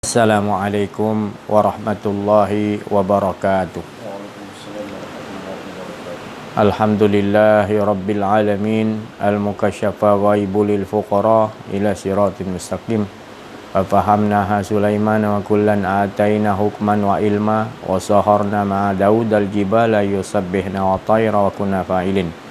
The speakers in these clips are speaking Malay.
Assalamualaikum warahmatullahi wabarakatuh. Alhamdulillahi rabbil alamin, al-mukasyafa ghaibulil fuqara ila siratin mustaqim. Fafahamnaha Sulaiman wa kullan ataina hukman wa ilma wa saharna ma'a Daud al-jibala yusabbihna wa tayra wa kunna fa'ilin.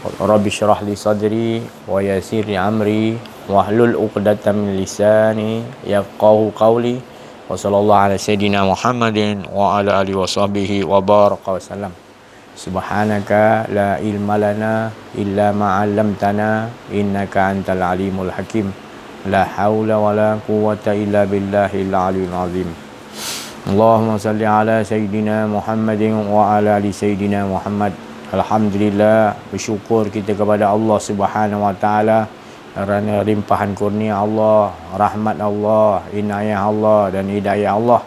Rabbi syrah li sadri wa yassir li amri wahlul 'uqdatam min lisani yafqahu qawli. Wa sallallahu ala sayidina Muhammadin wa ala alihi wa sahbihi wa baraka wa sallam. Subhanaka la ilma lana illa ma 'allamtana innaka antal alimul hakim. La haula wa la quwwata illa billahil aliyyil azim. Allahumma salli ala sayidina Muhammadin wa ala ali sayidina Muhammad. Alhamdulillah, bersyukur kita kepada Allah Subhanahu wa taala kerana limpahan kurnia Allah, rahmat Allah, inayah Allah dan hidayah Allah,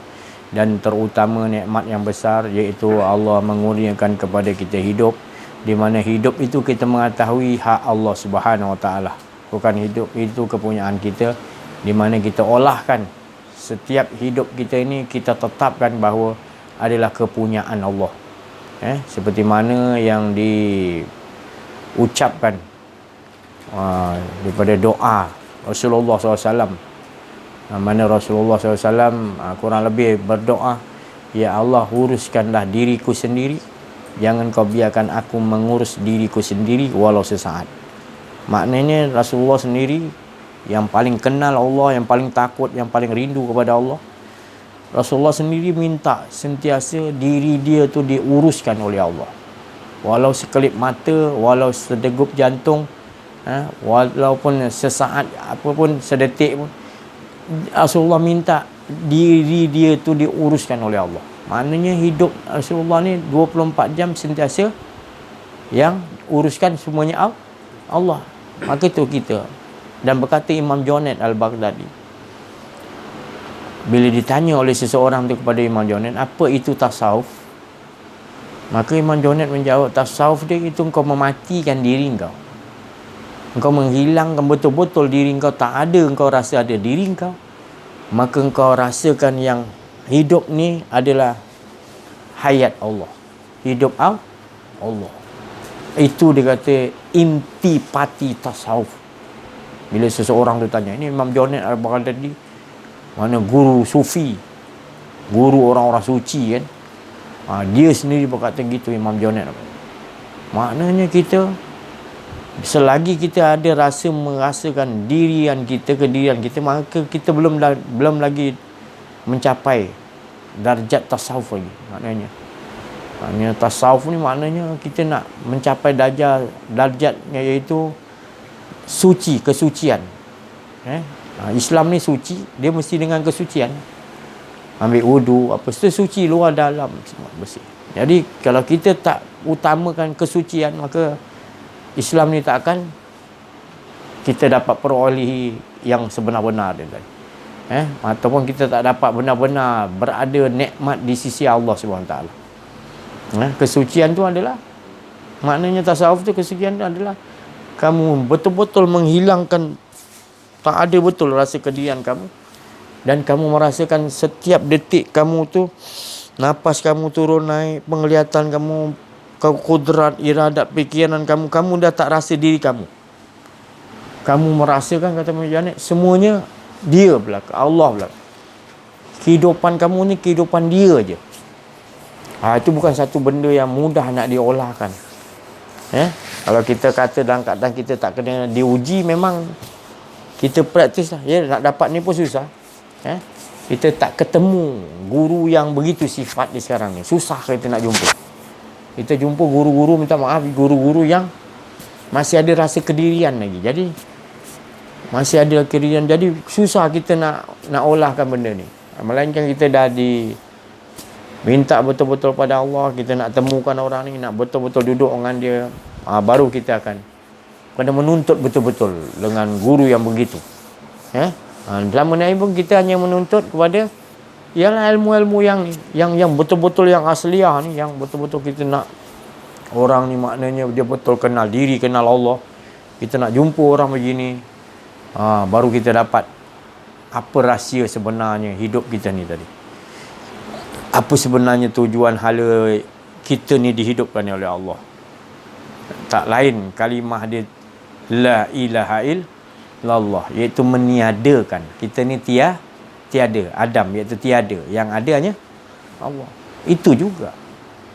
dan terutama nikmat yang besar iaitu Allah mengurniakan kepada kita hidup, di mana hidup itu kita mengetahui hak Allah Subhanahu wa taala. Bukan hidup itu kepunyaan kita, di mana kita olahkan setiap hidup kita ini, kita tetapkan bahawa adalah kepunyaan Allah. Seperti mana yang diucapkan daripada doa Rasulullah SAW, mana Rasulullah SAW kurang lebih berdoa, ya Allah, uruskanlah diriku sendiri, jangan kau biarkan aku mengurus diriku sendiri walau sesaat. Maknanya Rasulullah sendiri yang paling kenal Allah, yang paling takut, yang paling rindu kepada Allah. Rasulullah sendiri minta sentiasa diri dia tu diuruskan oleh Allah. Walau sekelip mata, walau sedegup jantung, walaupun sesaat, apapun, sedetik pun, Rasulullah minta diri dia tu diuruskan oleh Allah. Maknanya hidup Rasulullah ni 24 jam sentiasa yang uruskan semuanya Allah. Maka itu kita. Dan berkata Imam Junaid Al-Baghdadi, bila ditanya oleh seseorang tu kepada Imam Junaid, apa itu tasawuf? Maka Imam Junaid menjawab, tasawuf dia itu engkau mematikan diri engkau. Engkau menghilangkan betul-betul diri engkau, tak ada engkau rasa ada diri engkau. Maka engkau rasakan yang hidup ni adalah hayat Allah. Hidup Allah. Itu dia kata intipati tasawuf. Bila seseorang tu tanya, ini Imam Junaid Al-Baghdadi, mana guru sufi, guru orang-orang suci kan, dia sendiri berkata gitu, Imam Junaid. Maknanya kita, selagi kita ada merasakan dirian kita, kedirian kita, maka kita belum lagi mencapai darjat tasawuf lagi. Maknanya tasawuf ni maknanya kita nak mencapai darjatnya, iaitu suci, kesucian. Islam ni suci, dia mesti dengan kesucian. Ambil wudu, apa, suci luar dalam semua bersih. Jadi kalau kita tak utamakan kesucian, maka Islam ni tak akan kita dapat perolehi yang sebenar-benar dia tadi. Ataupun kita tak dapat benar-benar berada nikmat di sisi Allah SWT. Kesucian tu adalah, maknanya tasawuf tu, kesucian tu adalah kamu betul-betul menghilangkan, tak ada betul rasa kedirian kamu, dan kamu merasakan setiap detik kamu tu, napas kamu turun naik, penglihatan kamu, kudrat, iradat, fikiran kamu dah tak rasa diri kamu. Kamu merasakan, kata Mujanik, semuanya dia belaka, Allah belaka. Kehidupan kamu ni kehidupan dia je. Itu bukan satu benda yang mudah nak diolahkan. Kalau kita kata dalam keadaan kita tak kena diuji, memang kita praktis lah. Nak dapat ni pun susah. Kita tak ketemu guru yang begitu sifat di sekarang ni. Susah kita nak jumpa. Kita jumpa guru-guru, minta maaf, guru-guru yang masih ada rasa kedirian lagi. Jadi masih ada kedirian. Jadi susah kita nak olahkan benda ni. Melainkan kita dah minta betul-betul pada Allah, kita nak temukan orang ni, nak betul-betul duduk dengan dia, baru kita akan kena menuntut betul-betul dengan guru yang begitu. Dalam menaik pun kita hanya menuntut kepada ialah ilmu-ilmu yang betul-betul yang asliah ni, yang betul-betul kita nak orang ni, maknanya dia betul kenal diri, kenal Allah. Kita nak jumpa orang begini, baru kita dapat apa rahsia sebenarnya hidup kita ni tadi. Apa sebenarnya tujuan hala kita ni dihidupkan oleh Allah. Tak lain kalimah dia la ilaha illallah, iaitu meniadakan. Kita ni tiada, Adam iaitu tiada, yang adanya Allah. Itu juga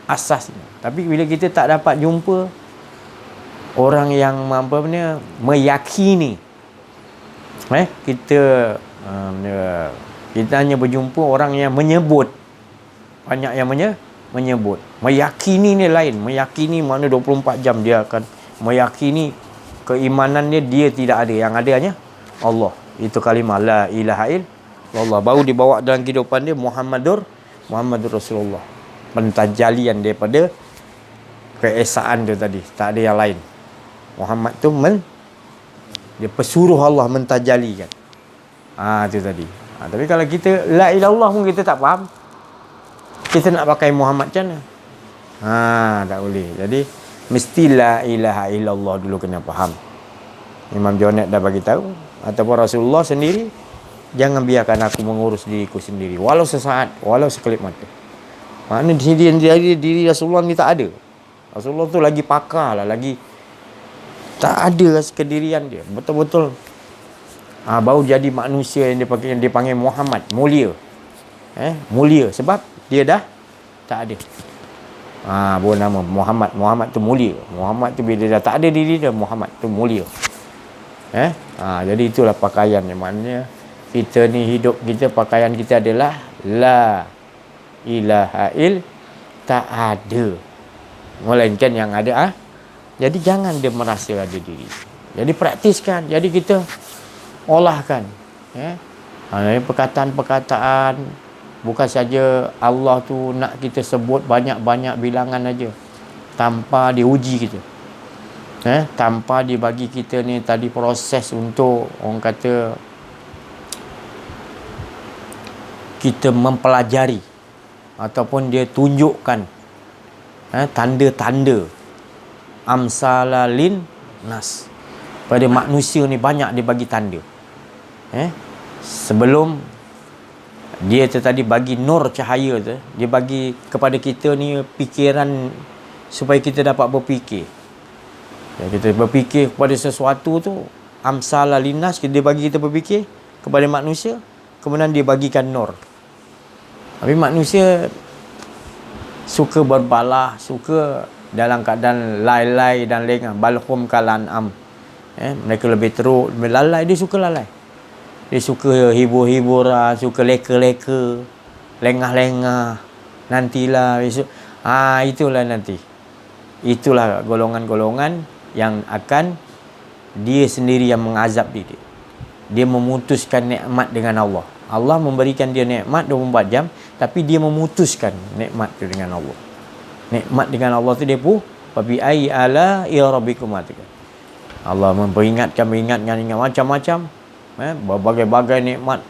asasnya. Tapi bila kita tak dapat jumpa orang yang meyakini, kita hanya berjumpa orang yang menyebut. Banyak yang menyebut. Meyakini ni lain. Meyakini mana 24 jam dia akan meyakini keimanan dia tidak ada, yang adanya Allah. Itu kalimah la ilaha illallah, baru dibawa dalam kehidupan dia Muhammadur Rasulullah. Pentajalian daripada keesaan tu tadi, tak ada yang lain. Muhammad tu dia pesuruh Allah mentajalikan. Tu tadi. Tapi kalau kita la ilaha illallah pun kita tak faham, kita nak pakai Muhammad macam mana? Tak boleh. Jadi mesti la ilaha illallah dulu kena faham. Imam Junaid dah bagi tahu, ataupun Rasulullah sendiri, jangan biarkan aku mengurus diriku sendiri, walau sesaat, walau sekelip mata. Maknanya diri Rasulullah ni tak ada. Rasulullah tu lagi pakar lah, lagi tak ada kedirian dia. Betul-betul baru jadi manusia yang dia panggil Muhammad, mulia. Mulia sebab dia dah tak ada. Baru nama Muhammad tu mulia. Muhammad tu bila dia dah tak ada diri dia, Muhammad tu mulia. Jadi itulah pakaian yang maknanya kita ni hidup kita, pakaian kita adalah la ilaha tak ada, melainkan yang ada. Jadi jangan dia merasa ada diri. Jadi praktiskan. Jadi kita olahkan. Perkataan-perkataan, bukan saja Allah tu nak kita sebut banyak-banyak bilangan aja, tanpa diuji kita. Tanpa dibagi kita ni tadi proses untuk orang kata kita mempelajari, ataupun dia tunjukkan tanda-tanda amsalalin nas. Pada manusia ni banyak dia bagi tanda. Sebelum dia tu tadi bagi nur cahaya tu, dia bagi kepada kita ni fikiran supaya kita dapat berfikir. Kita berfikir kepada sesuatu tu, amsalalin nas, dia bagi kita berfikir kepada manusia, kemudian dia bagikan nur. Tapi manusia suka berbalah, suka dalam keadaan lalai dan lengah. Balhum kalan'am. Mereka lebih teruk, lebih lalai. Dia suka lalai. Dia suka hibur-hiburan, suka leka-leka, lengah-lengah. Nantilah besok. Itulah nanti. Itulah golongan-golongan yang akan dia sendiri yang mengazab diri. Dia memutuskan nikmat dengan Allah. Allah memberikan dia nikmat 24 jam, tapi dia memutuskan nikmat itu dengan Allah. Nikmat dengan Allah tu dia pun Fabi ai ala rabbikum ataka. Allah memperingatkan macam-macam, berbagai-bagai nikmat.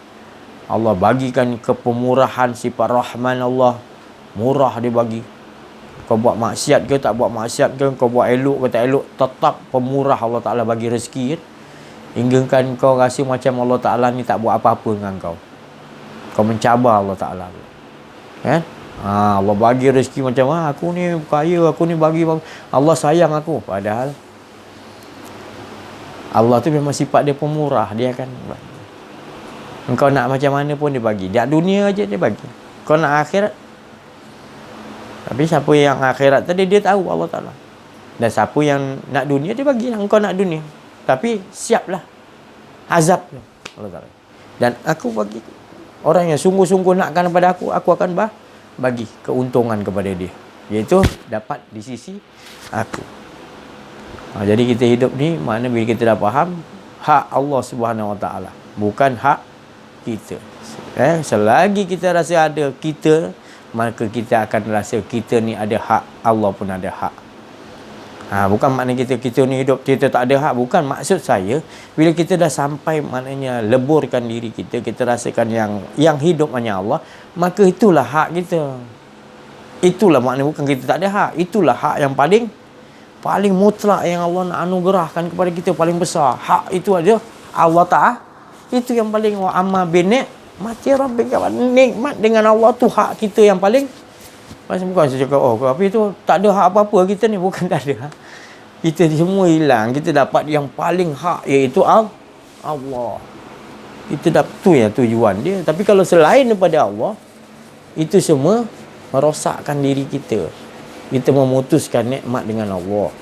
Allah bagikan kepemurahan, sifat Rahman Allah. Murah dia bagi. Kau buat maksiat ke tak buat maksiat ke, kau buat elok ke tak elok, tetap pemurah Allah Ta'ala bagi rezeki kan. Hingga kan kau rasa macam Allah Ta'ala ni tak buat apa-apa dengan kau. Kau mencabar Allah Ta'ala. Allah bagi rezeki macam aku ni kaya, aku ni bagi Allah sayang aku. Padahal Allah tu memang sifat dia pemurah. Dia akan engkau nak macam mana pun dia bagi. Dia dunia aja dia bagi. Kau nak akhirat, tapi siapa yang akhirat tadi dia tahu Allah Ta'ala. Dan siapa yang nak dunia dia bagi. Engkau nak dunia, tapi siaplah azab Allah Ta'ala. Dan aku bagi orang yang sungguh-sungguh nakkan kepada aku akan bagi keuntungan kepada dia, iaitu dapat di sisi aku. Jadi kita hidup ni, makna bila kita dah faham hak Allah Subhanahu Wa Ta'ala, bukan hak kita. Selagi kita rasa ada kita, maka kita akan rasa kita ni ada hak, Allah pun ada hak. Bukan makna kita ni hidup kita tak ada hak. Bukan, maksud saya bila kita dah sampai maknanya leburkan diri kita, kita rasakan yang hidup hanya Allah, maka itulah hak kita. Itulah makna, bukan kita tak ada hak. Itulah hak yang paling mutlak yang Allah nak anugerahkan kepada kita, paling besar. Hak itu aja Allah Itu yang paling wa amma bi ni'mati rabbika. Nikmat dengan Allah tu hak kita yang paling. Macam bukan saya cakap, tapi tu tak ada hak apa-apa kita ni. Bukan tak ada. Kita semua hilang. Kita dapat yang paling hak, iaitu Allah. Kita dapat tu ya tujuan dia. Tapi kalau selain daripada Allah, itu semua merosakkan diri kita. Kita memutuskan nikmat dengan Allah.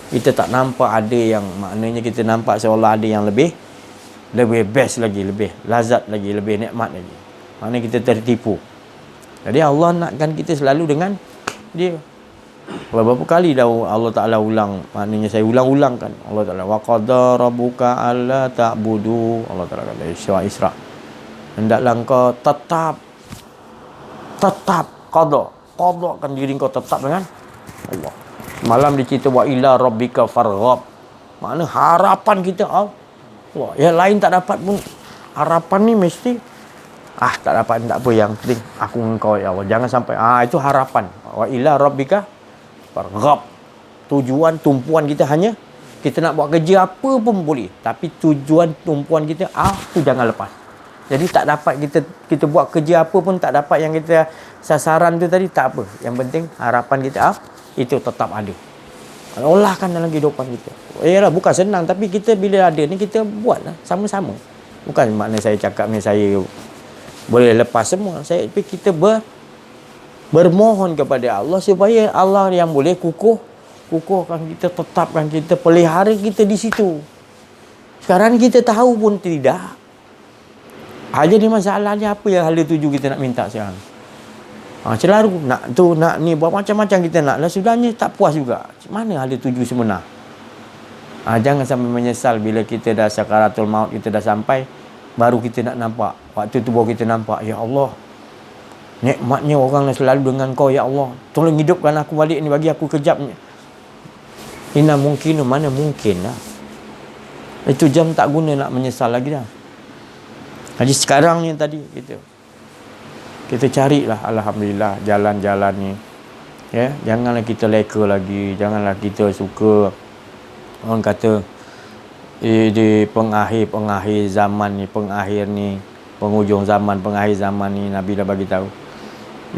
Kita tak nampak ada yang, maknanya kita nampak seolah ada yang lebih best lagi, lebih lazat lagi, lebih nikmat lagi. Maknanya kita tertipu. Jadi Allah nakkan kita selalu dengan dia. Berapa kali dah Allah Ta'ala ulang, maknanya saya ulang-ulangkan. Allah Ta'ala wa qadara rabbuka alla ta'budu. Allah Ta'ala kata surah Isra, hendaklah engkau tetap qadakan diri kau tetap dengan Allah. Malam dicerita wa ila rabbika farghab. Makna harapan kita Allah. Yang lain tak dapat pun. Harapan ni mesti tak dapat, tak apa, yang penting aku engkau ya Allah. Jangan sampai itu harapan. Wa ila rabbika farghab. Tujuan tumpuan kita hanya kita nak buat kerja apa pun boleh, tapi tujuan tumpuan kita tu jangan lepas. Jadi tak dapat kita buat kerja apa pun tak dapat yang kita sasaran tu tadi, tak apa. Yang penting harapan kita itu tetap ada. Olahkan dalam kehidupan kita. Yalah, bukan senang, tapi kita bila ada ni kita buatlah sama-sama. Bukan makna saya cakap ni saya boleh lepas semua. Tapi kita bermohon kepada Allah supaya Allah yang boleh kukuhkan kita, tetapkan kita, pelihara kita di situ. Sekarang kita tahu pun tidak. Jadi masalahnya apa yang hala tuju kita nak minta sekarang? Selalu nak ni, buat macam-macam kita nak. Lah sudahnya tak puas juga. Mana hala tuju sebenar? Jangan sampai menyesal bila kita dah sakaratul maut, kita dah sampai, baru kita nak nampak. Waktu tu baru kita nampak, ya Allah, nikmatnya orang yang selalu dengan kau, ya Allah. Tolong hidupkan aku balik ni, bagi aku kejap ni. Ina mungkin, mana mungkin lah. Itu jam tak guna nak menyesal lagi dah. Jadi sekarang ni tadi kita carilah, alhamdulillah, jalan-jalan ni. Ya, janganlah kita leka lagi, janganlah kita suka orang kata di pengakhir zaman ni, penghujung zaman, pengakhir zaman ni, Nabi dah bagi tahu.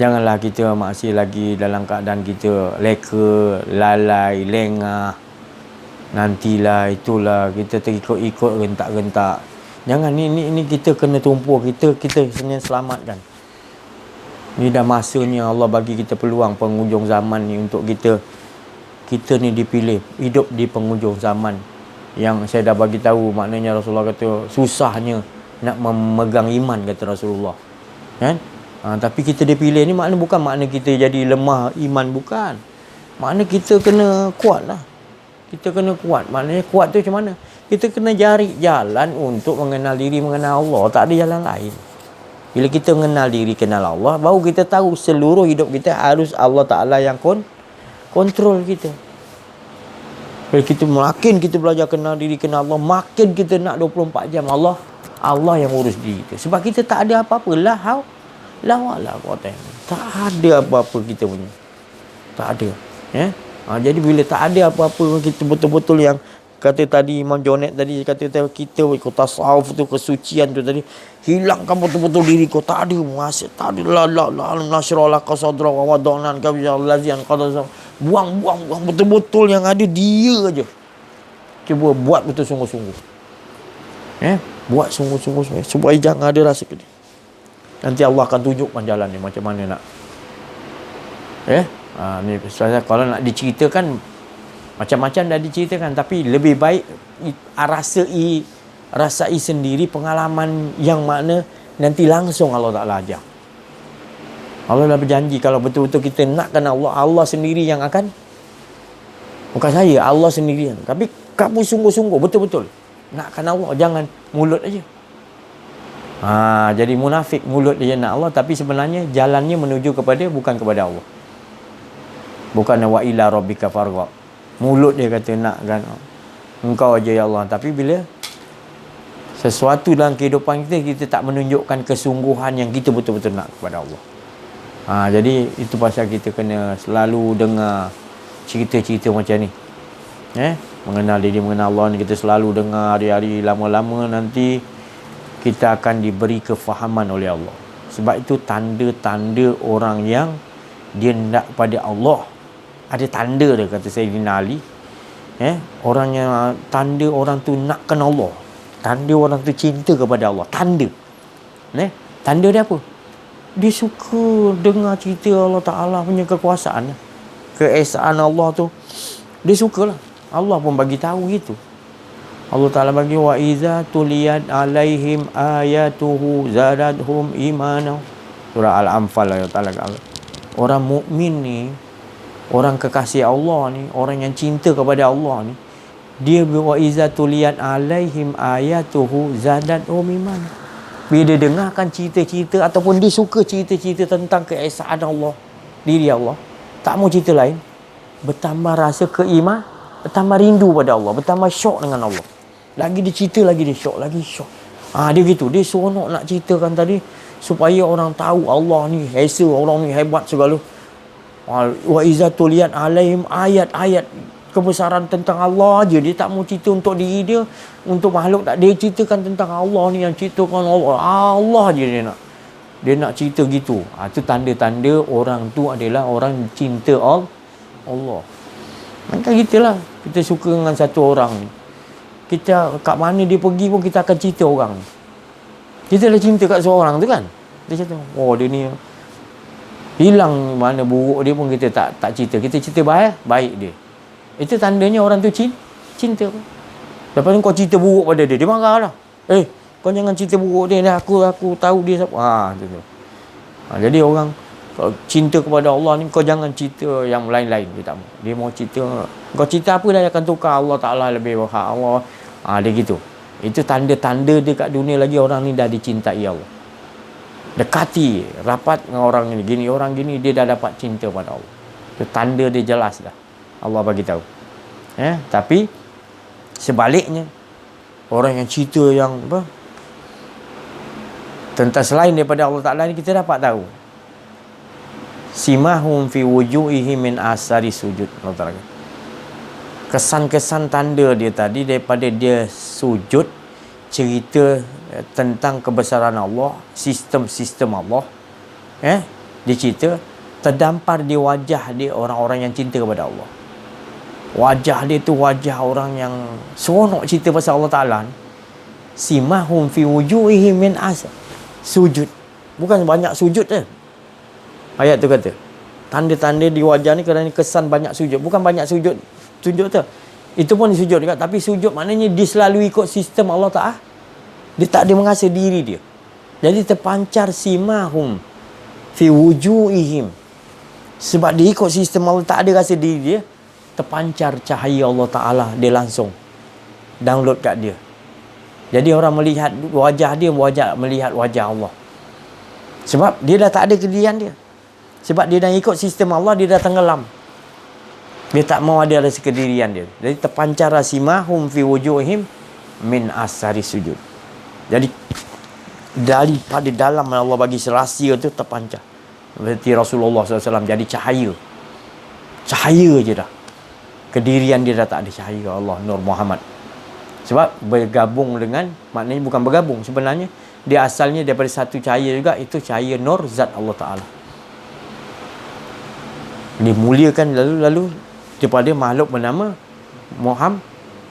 Janganlah kita masih lagi dalam keadaan kita leka, lalai, lengah. Nantilah, itulah, kita terikut-ikut, rentak-rentak. Jangan, ni kita kena tumpu, kita sebenarnya selamatkan. Ni dah masanya Allah bagi kita peluang penghujung zaman ni untuk kita ni dipilih hidup di penghujung zaman. Yang saya dah bagi tahu, maknanya Rasulullah kata susahnya nak memegang iman, kata Rasulullah. Kan? Tapi kita dipilih ni bukan makna kita jadi lemah iman, bukan. Makna kita kena kuat lah. Kita kena kuat. Maknanya kuat tu macam mana? Kita kena cari jalan untuk mengenal diri, mengenal Allah. Tak ada jalan lain. Bila kita mengenal diri, kenal Allah, baru kita tahu seluruh hidup kita harus Allah Ta'ala yang kontrol kita. Bila kita makin kita belajar kenal diri, kenal Allah, makin kita nak 24 jam Allah yang urus diri kita. Sebab kita tak ada apa-apa. Tak ada apa-apa kita punya. Tak ada. Jadi bila tak ada apa-apa, kita betul-betul yang kata tadi Imam Jonet tadi, kata kita ikut tasawuf tu, kesucian tu tadi, hilangkan betul-betul diri kau. Tak ada masa, tak ada la nasyrah laka sadra wa wada'na ka billazian qadasa. Buang betul-betul yang ada dia aja. Cuba buat betul sungguh-sungguh. Buat sungguh-sungguh supaya jangan ada rasa kedih. Nanti Allah akan tunjukkan jalan ni macam mana nak. Ni kalau nak diceritakan, macam-macam dah diceritakan, tapi lebih baik rasai sendiri pengalaman yang mana nanti langsung Allah Ta'ala ajar. Allah dah berjanji kalau betul-betul kita nakkan Allah sendiri yang akan, bukan saya, Allah sendiri. Tapi kamu sungguh-sungguh betul-betul nakkan Allah, jangan mulut aja. Jadi munafik, mulut dia nak Allah, tapi sebenarnya jalannya menuju bukan kepada Allah. Bukan wa ila rabbika farghab. Mulut dia kata nak kan engkau aja ya Allah, tapi bila sesuatu dalam kehidupan kita tak menunjukkan kesungguhan yang kita betul-betul nak kepada Allah. Jadi itu pasal kita kena selalu dengar cerita-cerita macam ni. Mengenal diri, mengenal Allah ni, kita selalu dengar hari-hari, lama-lama nanti kita akan diberi kefahaman oleh Allah. Sebab itu tanda-tanda orang yang dia nak pada Allah, ada tanda dia, kata Sayyidina Ali. Orang yang tanda orang tu nakkan Allah, tanda orang tu cinta kepada Allah, tanda. Tanda dia apa? Dia suka dengar cerita Allah Ta'ala punya kekuasaan, keesaan Allah tu. Dia sukalah. Allah pun bagi tahu gitu. Allah Ta'ala bagi, wa iza tuliyat alaihim ayatuhu zadadhum imana. Surah Al-Anfal Allah Ta'ala. Orang mukmin ni, orang kekasih Allah ni, orang yang cinta kepada Allah ni, dia wa iza tuliyat alaihim ayatuhu zadadhum imana. Bila dia dengarkan cerita-cerita ataupun dia suka cerita-cerita tentang keesaan Allah, diri Allah, tak mau cerita lain, bertambah rasa keiman, bertambah rindu pada Allah, bertambah syok dengan Allah. Lagi dia cerita, lagi dia syok, lagi syok. Dia gitu, dia seronok nak ceritakan tadi supaya orang tahu Allah ni esa, orang ni hebat segala. Wa iza tuliyat alaihim, ayat-ayat kebesaran tentang Allah aja, dia tak mau cerita untuk diri dia, untuk makhluk tak. Dia ceritakan tentang Allah ni, yang ceritakan Allah je dia nak cerita gitu. Itu tanda-tanda orang tu adalah orang cinta Allah. Macam gitulah, kita suka dengan satu orang ni, kita kat mana dia pergi pun kita akan cerita orang ni. Kita dah cinta kat seorang tu kan, kita cerita, dia ni hilang mana buruk dia pun kita tak cerita, kita cerita baik dia. Itu tandanya orang tu cinta. Lepas tu kau cerita buruk pada dia marah lah. Kau jangan cerita buruk dia, aku tahu dia siapa. Tu. Jadi orang kalau cinta kepada Allah ni, kau jangan cerita yang lain-lain. Dia tak mau. Dia mau cerita, kau cerita apa dah akan tukar, Allah Ta'ala lebih berhak, Allah. Dia gitu. Itu tanda-tanda dia kat dunia lagi, orang ni dah dicintai Allah. Dekati, rapat dengan orang ni, gini, orang gini, dia dah dapat cinta pada Allah. Itu tanda dia jelas dah, Allah bagi tahu. Tapi sebaliknya, orang yang cerita yang tentang selain daripada Allah Ta'ala ni, kita dapat tahu simahum fi wujuhihim min asari sujud. Allah Ta'ala, kesan-kesan tanda dia tadi daripada dia sujud, cerita tentang kebesaran Allah, sistem-sistem Allah, dia cerita, terdampar di wajah dia orang-orang yang cinta kepada Allah. Wajah dia tu wajah orang yang seronok cerita pasal Allah Ta'ala ni. Simahum fi wujuhihim min asar sujud. Bukan banyak sujud je. Ayat tu kata, tanda-tanda di wajah ni kerana kesan banyak sujud. Bukan banyak sujud tu, itu pun sujud juga. Tapi sujud maknanya dia selalu ikut sistem Allah Ta'ala. Dia tak ada merasa diri dia. Jadi terpancar simahum fi wujuhihim. Sebab dia ikut sistem Allah, tak ada rasa diri dia, terpancar cahaya Allah Ta'ala, dia langsung download kat dia. Jadi orang melihat wajah dia, melihat wajah Allah. Sebab dia dah tak ada kedirian dia. Sebab dia dah ikut sistem Allah, dia dah tenggelam. Dia tak mau ada rasa kedirian dia. Jadi terpancar simahum fi wujuhihim min asari sujud. Jadi daripada dalam Allah bagi rahsia tu terpancar. Seperti Rasulullah SAW jadi cahaya. Cahaya je dah. Kedirian dia dah tak ada cahaya Allah, Nur Muhammad. Sebab bergabung dengan, maknanya bukan bergabung, sebenarnya dia asalnya daripada satu cahaya juga, itu cahaya Nur Zat Allah Ta'ala. Dimuliakan lalu daripada makhluk bernama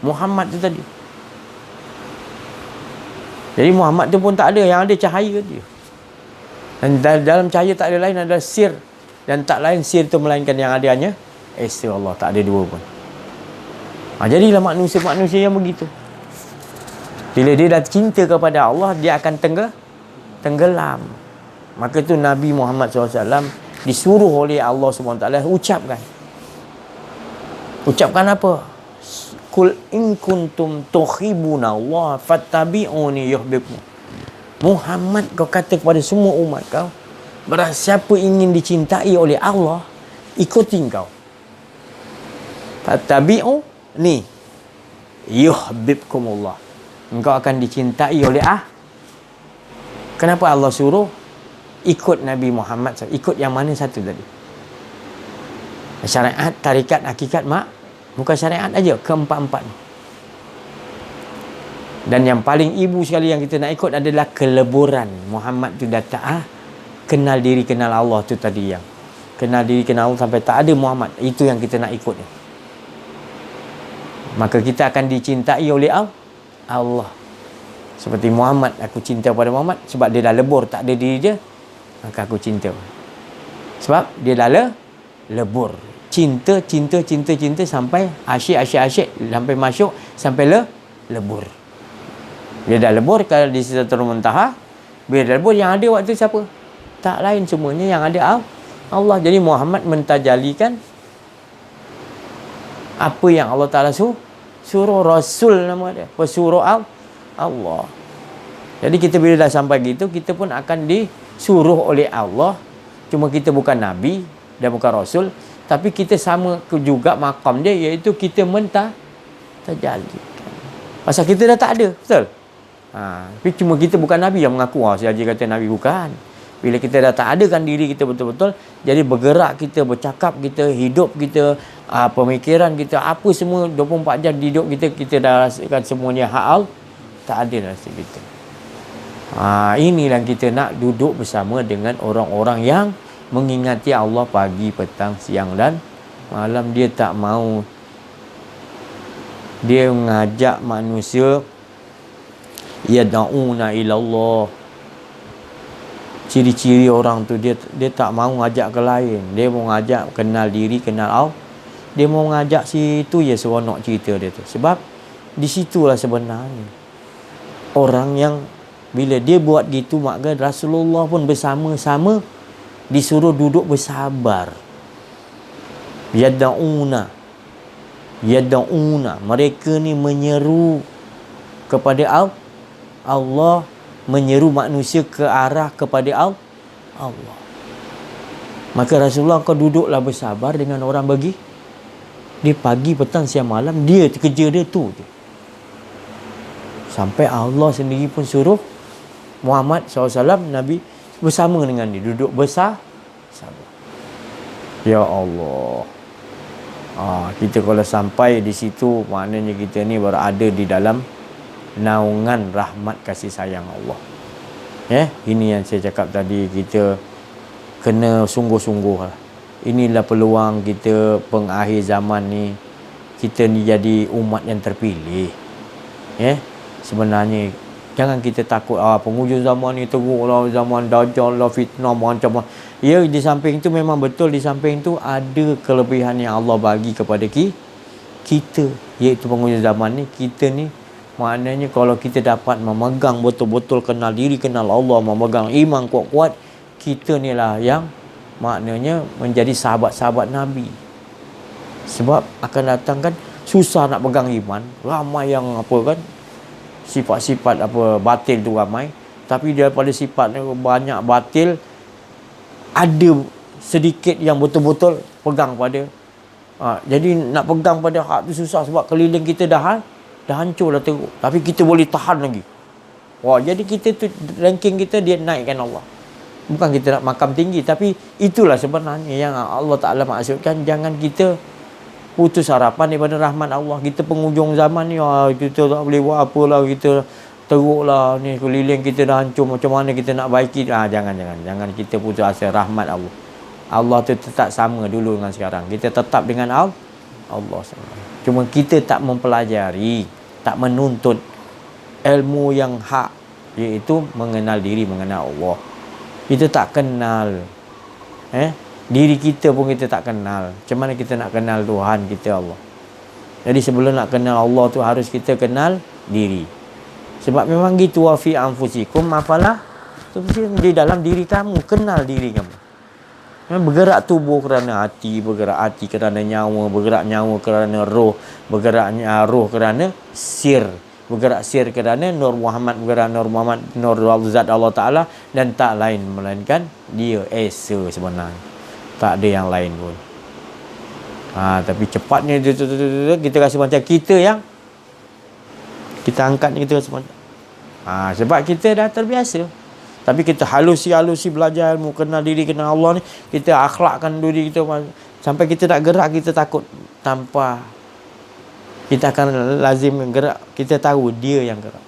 Muhammad tu tadi. Jadi Muhammad tu pun tak ada, yang ada cahaya dia. Dan dalam cahaya tak ada lain, ada sir. Dan tak lain sir tu melainkan yang ada hanya esa Allah, tak ada dua pun. Jadilah manusia-manusia yang begitu. Bila dia dah cinta kepada Allah, dia akan tenggelam. Maka tu Nabi Muhammad SAW disuruh oleh Allah SWT ucapkan apa? Kul in kuntum tuhibbuna Allah fattabi'uni yuhibbukum. Muhammad, kau kata kepada semua umat kau, barang siapa ingin dicintai oleh Allah, ikuti kau. Fattabi'uni yuhibbukumullah. Engkau akan dicintai oleh Kenapa Allah suruh ikut Nabi Muhammad? Ikut yang mana satu tadi? Syariat, tarikat, hakikat, bukan syariat aja, keempat-empat. Dan yang paling ibu sekali yang kita nak ikut adalah keleburan. Muhammad tu dah tak kenal diri, kenal Allah tu tadi yang. Kenal diri, kenal Allah sampai tak ada Muhammad. Itu yang kita nak ikut ni. Maka kita akan dicintai oleh Allah. Seperti Muhammad, aku cinta pada Muhammad sebab dia dah lebur, tak ada diri dia, maka aku cinta. Sebab dia dah lebur. Cinta sampai asyik sampai masuk sampai lebur. Dia dah lebur kalau di Sidratul Muntaha. Bila dah lebur, yang ada waktu siapa? Tak lain semuanya, yang ada Allah. Jadi Muhammad mentajalikan apa yang Allah Ta'ala suruh Rasul nama dia. Pesuruh Allah. Jadi kita bila dah sampai gitu, kita pun akan disuruh oleh Allah. Cuma kita bukan Nabi dan bukan Rasul. Tapi kita sama juga makam dia, iaitu kita mentajalikan. Pasal kita dah tak ada. Betul? Tapi cuma kita bukan Nabi yang mengaku. Saja kata Nabi bukan. Bila kita dah tak adakan diri kita betul-betul, jadi bergerak kita, bercakap kita, hidup kita, pemikiran kita, apa semua 24 jam hidup kita dah rasakan semuanya hak Allah. Tak ada rasa kita. Inilah kita nak duduk bersama dengan orang-orang yang mengingati Allah pagi, petang, siang dan malam. Dia tak mau. Dia mengajak manusia yad'una ila Allah. Ciri-ciri orang tu, dia tak mau ngajak ke lain. Dia mau ngajak kenal diri, kenal Allah. Dia mau ngajak situ je seronok cerita dia tu. Sebab di situlah sebenarnya orang yang bila dia buat gitu, maka Rasulullah pun bersama-sama disuruh duduk bersabar. Yad'una. Mereka ni menyeru kepada Allah, menyeru manusia ke arah kepada Allah. Maka Rasulullah, kau duduklah bersabar dengan orang bagi. Dia pagi, petang, siang, malam, dia kerja dia tu. Sampai Allah sendiri pun suruh Muhammad SAW, Nabi, bersama dengan dia, duduk bersabar. Ya Allah. Kita kalau sampai di situ, maknanya kita ni berada di dalam naungan rahmat kasih sayang Allah. Ini yang saya cakap tadi, kita kena sungguh-sungguh lah. Inilah peluang kita pengakhir zaman ni. Kita ni jadi umat yang terpilih. Sebenarnya jangan kita takut penghujung zaman ni teruk lah, zaman dajjal lah, fitnah macam-macam. Ya, di samping tu memang betul, di samping tu ada kelebihan yang Allah bagi kepada kita, iaitu penghujung zaman ni. Kita ni maknanya kalau kita dapat memegang betul-betul kenal diri, kenal Allah, memegang iman kuat-kuat, kita ni lah yang maknanya menjadi sahabat-sahabat Nabi. Sebab akan datang kan susah nak pegang iman. Ramai yang sifat-sifat batil tu ramai. Tapi daripada sifat banyak batil, ada sedikit yang betul-betul pegang pada. Jadi nak pegang pada hak tu susah sebab keliling kita dah hancur dah teruk. Tapi kita boleh tahan lagi. Jadi kita tu, ranking kita dia naikkan Allah. Bukan kita nak makam tinggi, tapi itulah sebenarnya yang Allah Ta'ala maksudkan. Jangan kita putus harapan daripada rahmat Allah. Kita penghujung zaman ni, kita tak boleh buat apa lah, kita teruk lah ni, keliling kita dah hancur, macam mana kita nak baiki. Jangan kita putus asa rahmat Allah. Allah tu tetap sama dulu dengan sekarang. Kita tetap dengan Allah sama. Cuma kita tak mempelajari, tak menuntut ilmu yang hak, iaitu mengenal diri, mengenal Allah. Kita tak kenal diri kita pun kita tak kenal. Macam mana kita nak kenal Tuhan kita, Allah? Jadi sebelum nak kenal Allah tu harus kita kenal diri. Sebab memang gitu, wa fi anfusikum afalah tu, di dalam diri kamu, kenal diri kamu. Bergerak tubuh kerana hati, bergerak hati kerana nyawa, bergerak nyawa kerana roh, bergerak roh kerana sir, bergerak sir kerana Nur Muhammad, bergerak Nur Muhammad, Nur Zat Allah Ta'ala, dan tak lain melainkan dia Esa sebenarnya. Tak ada yang lain pun. Tapi cepatnya kita rasa macam kita yang kita angkat ni, kita rasa macam sebab kita dah terbiasa. Tapi kita halusi belajar ilmu, kenal diri, kenal Allah ni, kita akhlakkan diri kita sampai kita nak gerak, kita takut. Tanpa kita akan lazim gerak, kita tahu dia yang gerak.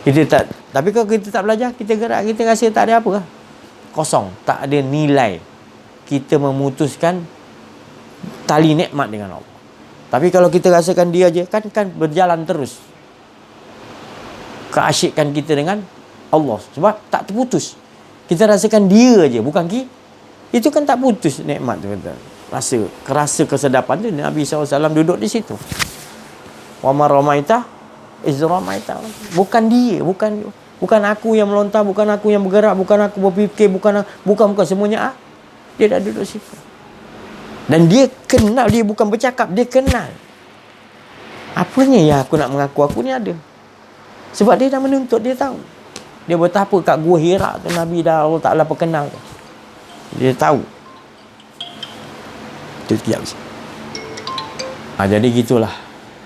Kita tak, tapi kalau kita tak belajar, kita gerak, kita rasa tak ada apa. Kosong, tak ada nilai. Kita memutuskan tali nikmat dengan Allah. Tapi kalau kita rasakan dia je, kan berjalan terus keasyikan kita dengan Allah. Sebab tak terputus. Kita rasakan dia je, bukan kita. Itu kan tak putus nikmat tu. Kerasa kesedapan tu. Nabi SAW duduk di situ. Wa ma ramaita iz ramaita. Bukan dia, bukan aku yang melontar, bukan aku yang bergerak, bukan aku berfikir, bukan semuanya. Dia dah duduk situ. Dan dia kenal, dia bukan bercakap, dia kenal. Apanya yang aku nak mengaku aku ni ada. Sebab dia dah menuntut, dia tahu. Dia betapa kat Gua Hira tu Nabi dah Allah Ta'ala perkenal. Dia tahu. Itu sekejap. Jadi gitulah.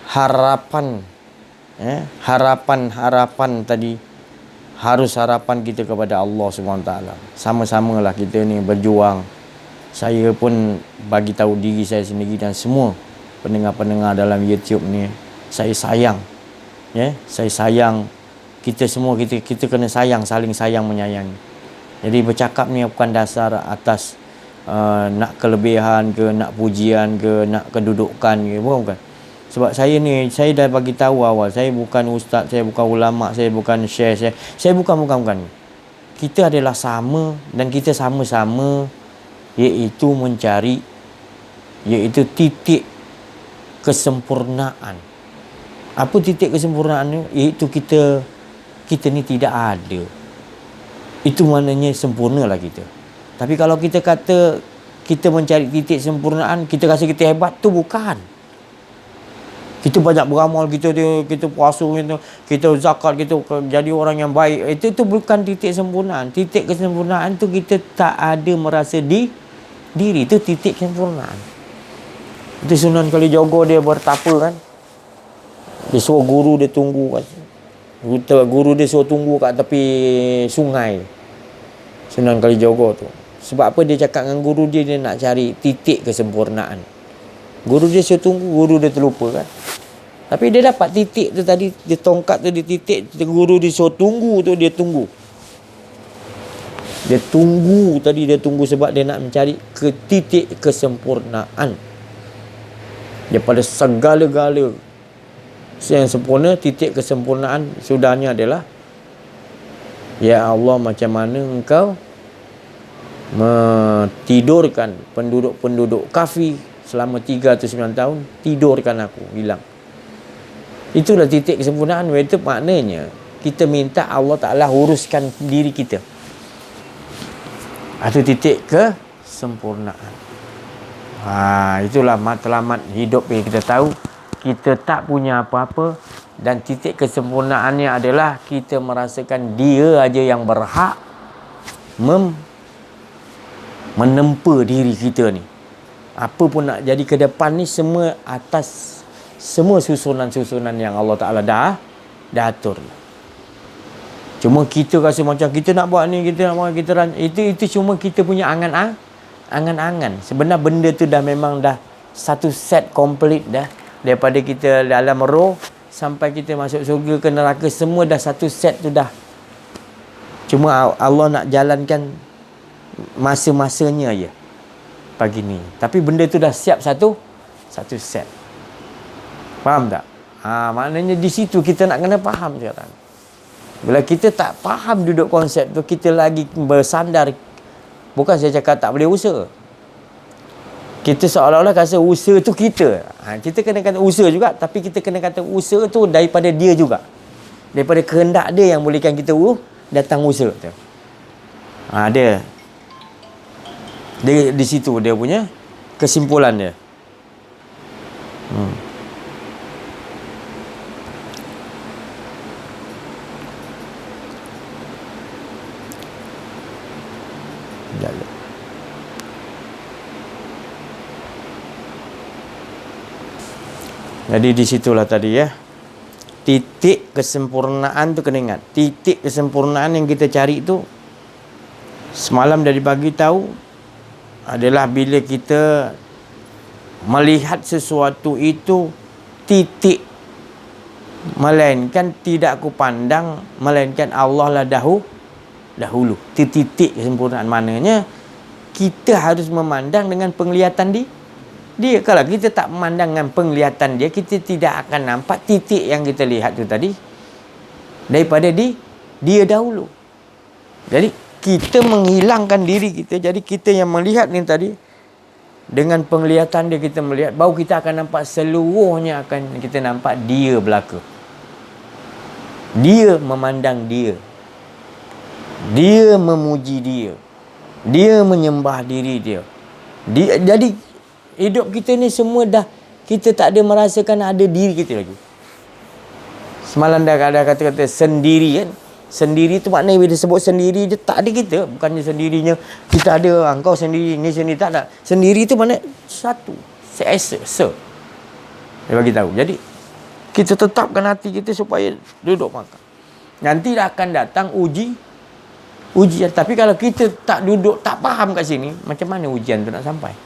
Harapan tadi. Harus harapan kita kepada Allah SWT. Sama-samalah kita ni berjuang. Saya pun bagi tahu diri saya sendiri dan semua pendengar-pendengar dalam YouTube ni, saya sayang. Saya sayang kita semua, kita kena sayang, saling sayang menyayangi. Jadi bercakap ni bukan dasar atas nak kelebihan ke, nak pujian ke, nak kedudukan ke, bukan. Sebab saya dah bagi tahu awal, saya bukan ustaz, saya bukan ulama, saya bukan syekh, saya bukan. Kita adalah sama dan kita sama-sama iaitu mencari titik kesempurnaan. Apa titik kesempurnaan ni? Iaitu kita ni tidak ada. Itu maknanya sempurnalah kita. Tapi kalau kita kata kita mencari titik kesempurnaan, kita rasa kita hebat, tu bukan. Kita banyak beramal, kita puasa, kita zakat, kita jadi orang yang baik. Itu bukan titik kesempurnaan. Titik kesempurnaan tu kita tak ada merasa diri. Itu titik kesempurnaan. Itu Sunan Kalijaga dia bertapa kan. Dia suruh guru dia tunggu kat, guru dia suruh tunggu kat tepi sungai. Sunan Kalijaga tu. Sebab apa dia cakap dengan guru dia nak cari titik kesempurnaan. Guru dia suruh tunggu, guru dia terlupa kan. Tapi dia dapat titik tu tadi, dia tongkat tu di titik, guru dia suruh tunggu tu, dia tunggu. Dia tunggu sebab dia nak mencari ke titik kesempurnaan. Daripada segala-gala yang sempurna, titik kesempurnaan sudahnya adalah, ya Allah, macam mana engkau mentidurkan penduduk kafir selama 309 tahun, tidurkan aku, hilang. Itulah titik kesempurnaan. Itu maknanya kita minta Allah Ta'ala uruskan diri kita. Itu titik kesempurnaan. Itulah matlamat hidup yang kita tahu kita tak punya apa-apa, dan titik kesempurnaannya adalah kita merasakan dia aja yang berhak menempa diri kita ni. Apa pun nak jadi ke depan ni semua atas semua susunan-susunan yang Allah Ta'ala dah atur. Cuma kita rasa macam kita nak buat ni, kita nak buat, itu cuma kita punya angan-angan. Sebenarnya benda tu dah memang dah satu set komplit dah. Daripada kita dalam roh sampai kita masuk surga ke neraka, semua dah satu set tu dah. Cuma Allah nak jalankan masa-masanya je pagi ni. Tapi benda tu dah siap satu set. Faham tak? Maknanya di situ kita nak kena faham sekarang. Bila kita tak faham duduk konsep tu, kita lagi bersandar. Bukan saya cakap tak boleh usaha. Kita seolah-olah rasa usaha tu kita. Kita kena kata usaha juga, tapi kita kena kata usaha tu daripada dia juga. Daripada kehendak dia yang bolehkan kita datang usaha tu. Dia di situ dia punya kesimpulan dia. Jadi di situlah tadi ya. Titik kesempurnaan tu kena ingat. Titik kesempurnaan yang kita cari tu semalam dah dibagi tahu adalah bila kita melihat sesuatu itu titik Melainkan tidak aku pandang, melainkan Allah lah dahulu. Titik kesempurnaan. Maknanya kita harus memandang dengan penglihatan dia. Kalau kita tak memandang dengan penglihatan dia, kita tidak akan nampak titik yang kita lihat tu tadi daripada dia dahulu. Jadi kita menghilangkan diri kita. Jadi kita yang melihat ni tadi, dengan penglihatan dia kita melihat, baru kita akan nampak seluruhnya, akan kita nampak dia belaka. Dia memandang dia. Dia memuji dia. Dia menyembah diri dia. Jadi hidup kita ni semua dah, kita tak ada merasakan ada diri kita lagi. Semalam dah ada kata-kata sendiri kan. Sendiri tu maknanya bila sebut sendiri je tak ada kita. Bukannya sendirinya kita ada, engkau sendiri, ni sendiri, tak ada. Sendiri tu maknanya satu. Dia bagi tahu. Jadi kita tetapkan hati kita supaya duduk makan. Nanti dah akan datang ujian. Tapi kalau kita tak duduk, tak faham kat sini, macam mana ujian tu nak sampai?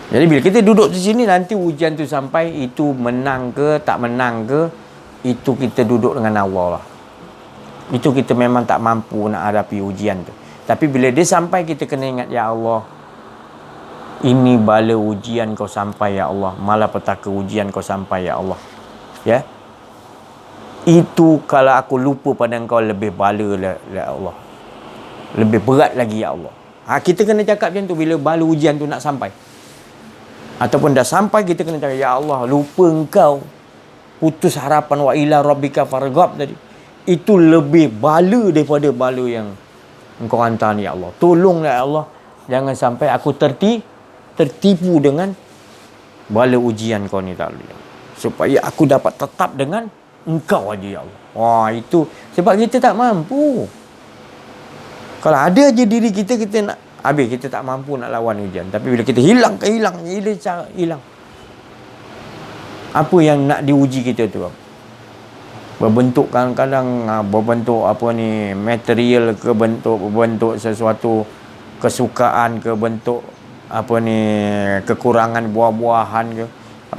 Jadi bila kita duduk di sini, nanti ujian tu sampai, itu menang ke tak menang ke, itu kita duduk dengan Allah lah. Itu kita memang tak mampu nak hadapi ujian tu. Tapi bila dia sampai, kita kena ingat, ya Allah, ini bala ujian kau sampai ya Allah. Malapetaka ujian kau sampai ya Allah. Ya. Itu kalau aku lupa pada engkau, lebih bala lah ya Allah. Lebih berat lagi ya Allah. Kita kena cakap macam tu bila bala ujian tu nak sampai. Ataupun dah sampai, kita kena cakap, ya Allah, lupa engkau. Putus harapan, wa ila rabbika farghab tadi. Itu lebih bala daripada bala yang engkau hantar ni ya Allah. Tolonglah ya Allah, jangan sampai aku tertipu dengan bala ujian kau ni tak boleh. Supaya aku dapat tetap dengan engkau aja ya Allah. Wah, itu sebab kita tak mampu. Kalau ada je diri kita, kita nak habis, kita tak mampu nak lawan ujian. Tapi bila kita hilang. Apa yang nak diuji kita tu? Berbentuk kadang-kadang berbentuk apa ni, material ke, berbentuk sesuatu kesukaan ke, bentuk apa ni, kekurangan buah-buahan ke,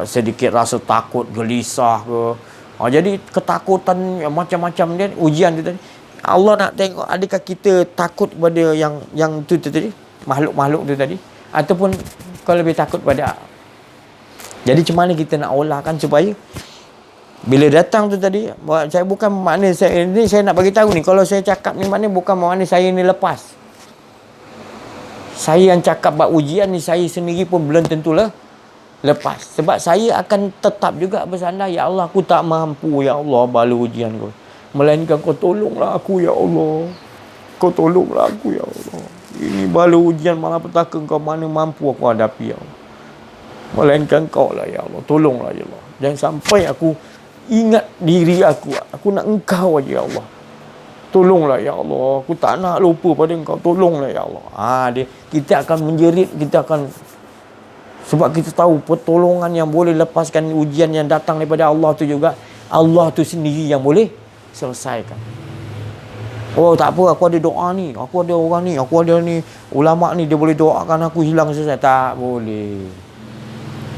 sedikit rasa takut, gelisah ke. Jadi ketakutan macam-macam dia, ujian tu tadi. Allah nak tengok adakah kita takut kepada yang tu tadi, makhluk-makhluk tu tadi, ataupun kau lebih takut pada. Jadi macam mana kita nak olahkan supaya bila datang tu tadi, saya bukan makna saya nak bagi tahu ni, kalau saya cakap ni makna bukan makna saya ni lepas. Saya yang cakap bab ujian ni, saya sendiri pun belum tentulah lepas. Sebab saya akan tetap juga bersandar, ya Allah, aku tak mampu ya Allah bala ujian kau. Melainkan kau tolonglah aku ya Allah. Kau tolonglah aku ya Allah. Ini bala ujian malapetaka kau, mana mampu aku hadapi ya Allah. Melainkan kau lah ya Allah. Tolonglah ya Allah. Jangan sampai aku ingat diri aku nak engkau aja ya Allah. Tolonglah ya Allah. Aku tak nak lupa pada engkau. Tolonglah ya Allah. Kita akan menjerit, kita akan, sebab kita tahu pertolongan yang boleh lepaskan ujian yang datang daripada Allah tu juga, Allah tu sendiri yang boleh selesaikan. Oh tak apa, aku ada doa ni, aku ada orang ni, aku ada ni, ulama ni, dia boleh doakan aku hilang selesai. Tak boleh.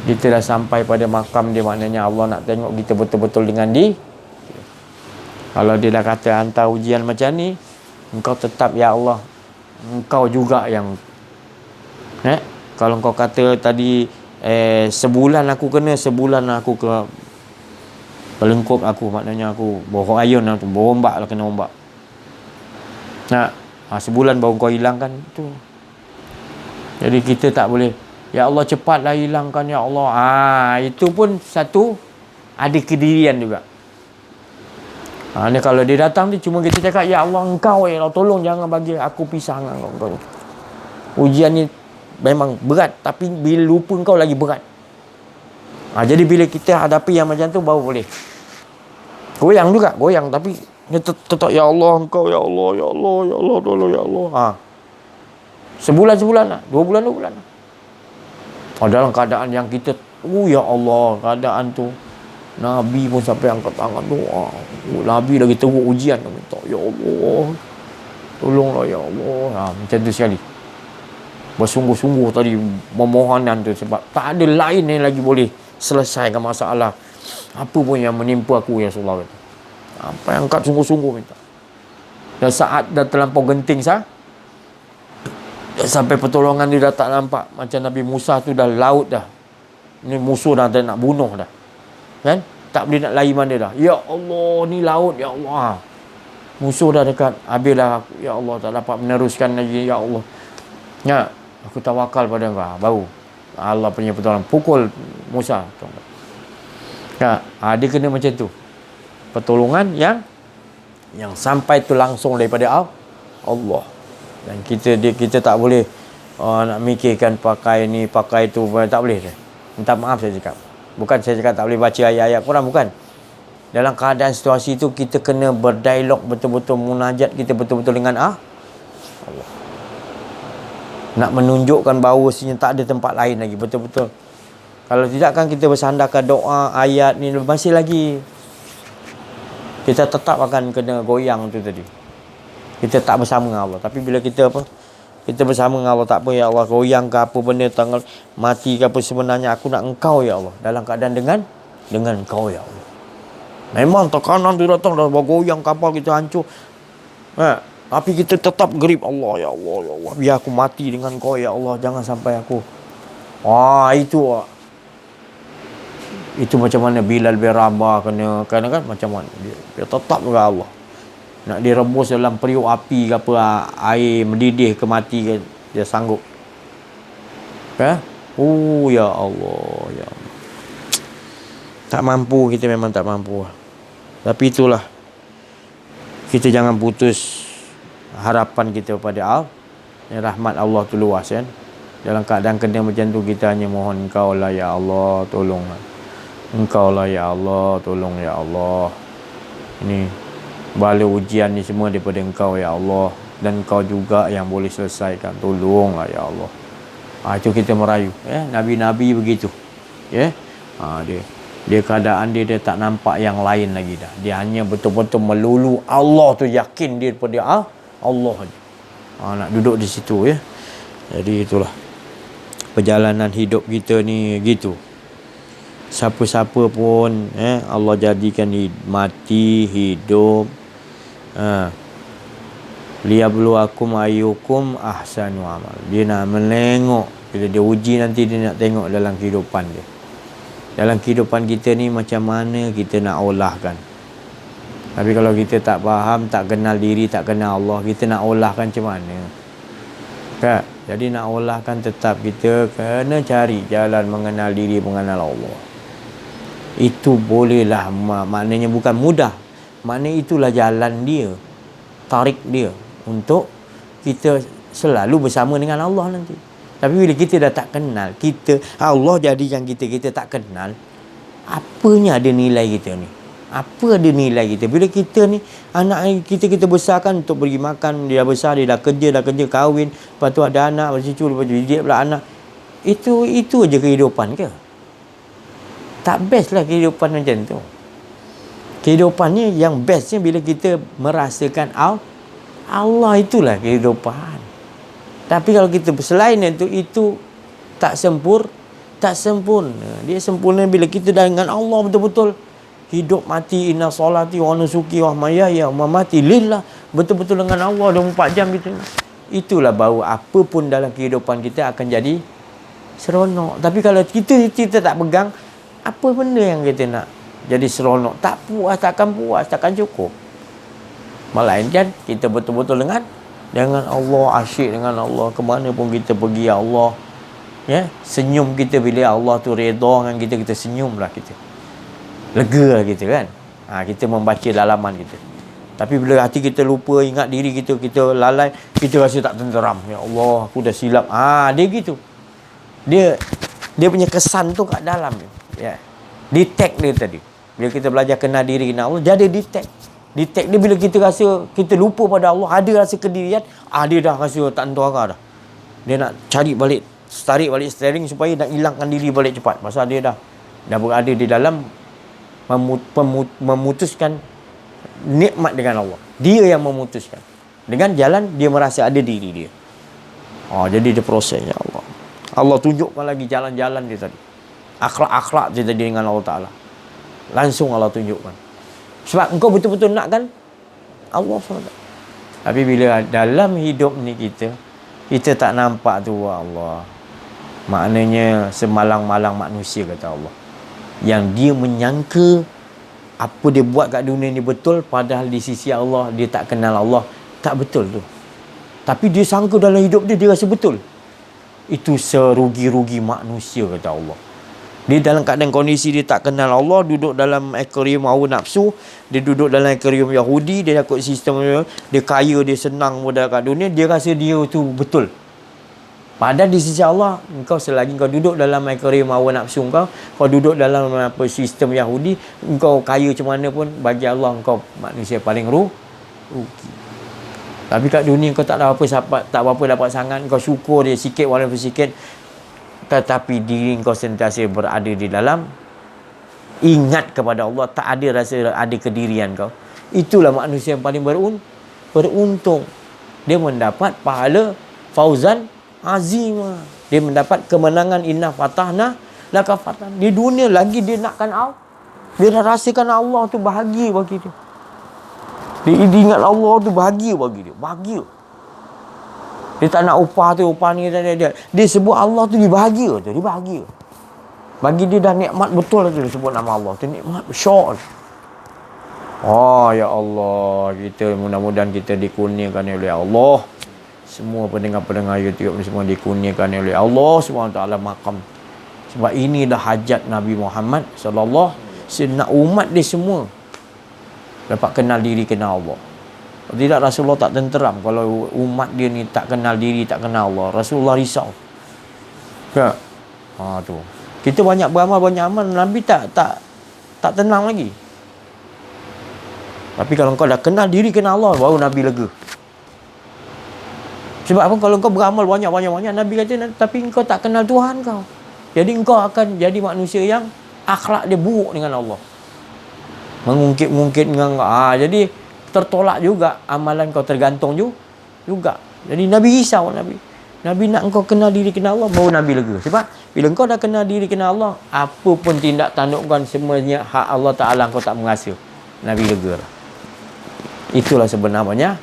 Kita dah sampai pada makam dia, maknanya Allah nak tengok kita betul-betul dengan dia. Kalau dia dah kata hantar ujian macam ni, engkau tetap ya Allah, engkau juga yang kalau engkau kata tadi sebulan aku ke pelengkup aku, maknanya aku bohong ayun lah tu, berombak lah, kena ombak. Sebulan baru kau hilangkan tu. Jadi kita tak boleh, ya Allah cepatlah hilangkan ya Allah. Itu pun satu ada kedirian juga. Ni kalau dia datang ni cuma kita cakap, ya Allah engkau ya Allah, tolong jangan bagi aku pisah dengan engkau. Ujian ni memang berat, tapi bila lupa engkau lagi berat. Jadi bila kita hadapi yang macam tu baru boleh. Goyang juga, tapi tetap ya Allah engkau ya Allah, ya Allah, ya Allah, tolong ya Allah. Sebulan lah, 2 bulan lah. Dalam keadaan yang kita, ya Allah, keadaan tu Nabi pun sampai angkat tangan doa. Nabi lagi teruk ujian, minta ya Allah, tolonglah ya Allah. Macam tu sekali. Bersungguh-sungguh tadi permohonan tu, sebab tak ada lain yang lagi boleh selesaikan masalah Apa pun yang menimpa aku, ya Rasulullah kata. Apa yang angkat sungguh-sungguh minta. Dan saat dah terlampau genting sampai pertolongan dia dah tak nampak. Macam Nabi Musa tu dah laut dah. Ni musuh dah nak bunuh dah. Kan? Tak boleh nak lari mana dah. Ya Allah, ni laut, ya Allah. Musuh dah dekat. Habislah, ya Allah, tak dapat meneruskan lagi, ya Allah. Ya, aku tawakal pada engkau. Baru Allah punya pertolongan. Pukul Musa. Ya, dia kena macam tu. Pertolongan yang sampai tu langsung daripada Allah. Dan kita tak boleh nak mikirkan pakai ni, pakai tu. Tak boleh. Minta maaf saya cakap. Bukan saya cakap tak boleh baca ayat-ayat Quran, bukan. Dalam keadaan situasi itu, kita kena berdialog betul-betul, munajat kita betul-betul dengan Allah. Nak menunjukkan bahawasanya tak ada tempat lain lagi, betul-betul. Kalau tidak kan kita bersandarkan doa, ayat ni masih lagi. Kita tetap akan kena goyang tu tadi. Kita tak bersama dengan Allah. Tapi bila kita kita bersama dengan Allah, tak apa ya Allah, goyang ke apa benda, tanggal mati ke apa, sebenarnya aku nak engkau ya Allah. Dalam keadaan dengan engkau ya Allah. Memang tekanan tu datang, dah bergoyang kapal kita hancur. Tapi kita tetap grip Allah, ya Allah, ya Allah. Biar aku mati dengan kau ya Allah, jangan sampai aku. Itu macam mana Bilal bin Rabah kena kan macam mana dia tetap dengan Allah. Nak direbus dalam periuk api ke apa, air mendidih ke mati ke, dia sanggup. Ya Allah, ya Allah. Tak mampu, kita memang tak mampu. Tapi itulah, kita jangan putus harapan kita pada rahmat Allah tu luas kan. Dalam keadaan kena macam tu, kita hanya mohon engkau lah ya Allah, tolong. Engkau lah ya Allah, tolong ya Allah. Ini bala ujian ni semua daripada engkau ya Allah, dan engkau juga yang boleh selesaikan, tolonglah ya Allah. Itu kita merayu ya. Nabi-nabi begitu ya. Dia keadaan dia tak nampak yang lain lagi dah. Dia hanya betul-betul melulu Allah tu, yakin dia daripada Allah aja. Nak duduk di situ ya. Jadi itulah perjalanan hidup kita ni gitu. Siapa-siapa pun Allah jadikan mati, hidup. Liyabluwakum ayyukum ahsanu amal. Dia nak menengok, bila dia uji nanti, dia nak tengok dalam kehidupan dia. Dalam kehidupan kita ni macam mana kita nak olahkan. Tapi kalau kita tak faham, tak kenal diri, tak kenal Allah, kita nak olahkan macam mana? Kan? Jadi nak olahkan, tetap kita kena cari jalan mengenal diri, mengenal Allah. Itu bolehlah, maknanya bukan mudah. Maknanya itulah jalan dia, tarik dia untuk kita selalu bersama dengan Allah nanti. Tapi bila kita dah tak kenal, Allah jadikan kita tak kenal, apanya ada nilai kita ni? Apa ada nilai kita? Bila kita ni, anak kita besarkan untuk beri makan, dia besar, dia dah kerja, kahwin, lepas tu ada anak, lepas tu didik pula anak. Itu aja kehidupan ke? Tak best lah kehidupan macam tu. Kehidupan ni yang bestnya bila kita merasakan Allah, itulah kehidupan. Tapi kalau kita selain itu tak sempurna. Dia sempurna bila kita dah dengan Allah betul-betul hidup mati, inna solati wa nusuki wa mahyaya wa mamati lillah, betul-betul dengan Allah 24 jam gitu. Itulah baru apa pun dalam kehidupan kita akan jadi seronok. Tapi kalau kita tak pegang, apa benda yang kita nak jadi seronok, tak puas, takkan cukup. Melainkan kita betul-betul dengan Allah, asyik dengan Allah, ke mana pun kita pergi ya Allah. Ya, senyum kita bila Allah tu redha dengan kita senyumlah kita. Lega lah kita kan. Kita membaca dalaman kita. Tapi bila hati kita lupa, ingat diri kita lalai, kita rasa tak tenteram. Ya Allah, aku dah silap. Dia gitu. Dia punya kesan tu kat dalam dia. Ya. Detect dia tadi. Bila kita belajar kenal diri, kenal Allah, jadi detect dia bila kita rasa kita lupa pada Allah, ada rasa kedirian, dia dah rasa tak tentu arah dah. Dia nak cari balik, tarik balik steering supaya nak hilangkan diri balik cepat. Pasal dia dah berada di dalam memutuskan nikmat dengan Allah. Dia yang memutuskan. Dengan jalan dia merasa ada diri dia. Jadi dia prosesnya Allah. Allah tunjukkan lagi jalan-jalan dia tadi. Akhlak-akhlak dia tadi dengan Allah Ta'ala. Langsung Allah tunjukkan. Sebab engkau betul-betul nakkan Allah SWT. Tapi bila dalam hidup ni kita tak nampak tu Allah. Maknanya semalang-malang manusia, kata Allah, yang dia menyangka apa dia buat kat dunia ni betul, padahal di sisi Allah dia tak kenal Allah. Tak betul tu. Tapi dia sangka dalam hidup dia rasa betul. Itu serugi-rugi manusia, kata Allah. Dia dalam keadaan kondisi dia tak kenal Allah, duduk dalam akuarium hawa nafsu, dia duduk dalam akuarium Yahudi, dia ikut sistem dia kaya, dia senang modal kat dunia, dia rasa dia tu betul. Padahal di sisi Allah, engkau selagi kau duduk dalam akuarium hawa nafsu kau duduk dalam apa sistem Yahudi, engkau kaya macam mana pun, bagi Allah engkau manusia paling rugi. Tapi kat dunia kau tak ada apa, tak apa dapat sangat, kau syukur dia sikit walaupun sikit, tetapi diri kau sentiasa berada di dalam ingat kepada Allah, tak ada rasa ada kedirian kau. Itulah manusia yang paling beruntung. Dia mendapat pahala fauzan azimah. Dia mendapat kemenangan, inna fatahna laka fatah. Di dunia lagi dia nakkan Allah. Dia dah rasakan Allah tu bahagia bagi dia. Dia ingat Allah tu bahagia bagi dia. Bahagia. Dia tak nak upah tu, upah ni dia sebut Allah tu dia bahagia tu, dia bahagia. Bagi dia dah nikmat betul tu dia sebut nama Allah tu, nikmat syok. Oh ya Allah, kita mudah-mudahan kita dikurniakan oleh Allah. Semua pendengar-pendengar YouTube ni semua dikurniakan oleh Allah SWT makam. Sebab inilah hajat Nabi Muhammad sallallahu alaihi wasallam, umat dia semua dapat kenal diri, kenal Allah. Tidak, Rasulullah tak tenteram kalau umat dia ni tak kenal diri, tak kenal Allah. Rasulullah risau. Tak? Tu. Kita banyak beramal, banyak amal, Nabi tak tenang lagi. Tapi kalau kau dah kenal diri, kenal Allah, baru Nabi lega. Sebab apa? Kalau kau beramal banyak, Nabi kata, tapi kau tak kenal Tuhan kau. Jadi kau akan jadi manusia yang akhlak dia buruk dengan Allah. Mengungkit-ungkit dengan jadi tertolak juga amalan kau, tergantung juga. Jadi Nabi risau, Nabi nak kau kenal diri, kenal Allah, baru Nabi lega. Sebab bila kau dah kenal diri, kenal Allah, apa pun tindak tanduk kau semuanya hak Allah Ta'ala kau tak merasa, Nabi lega. Itulah sebenarnya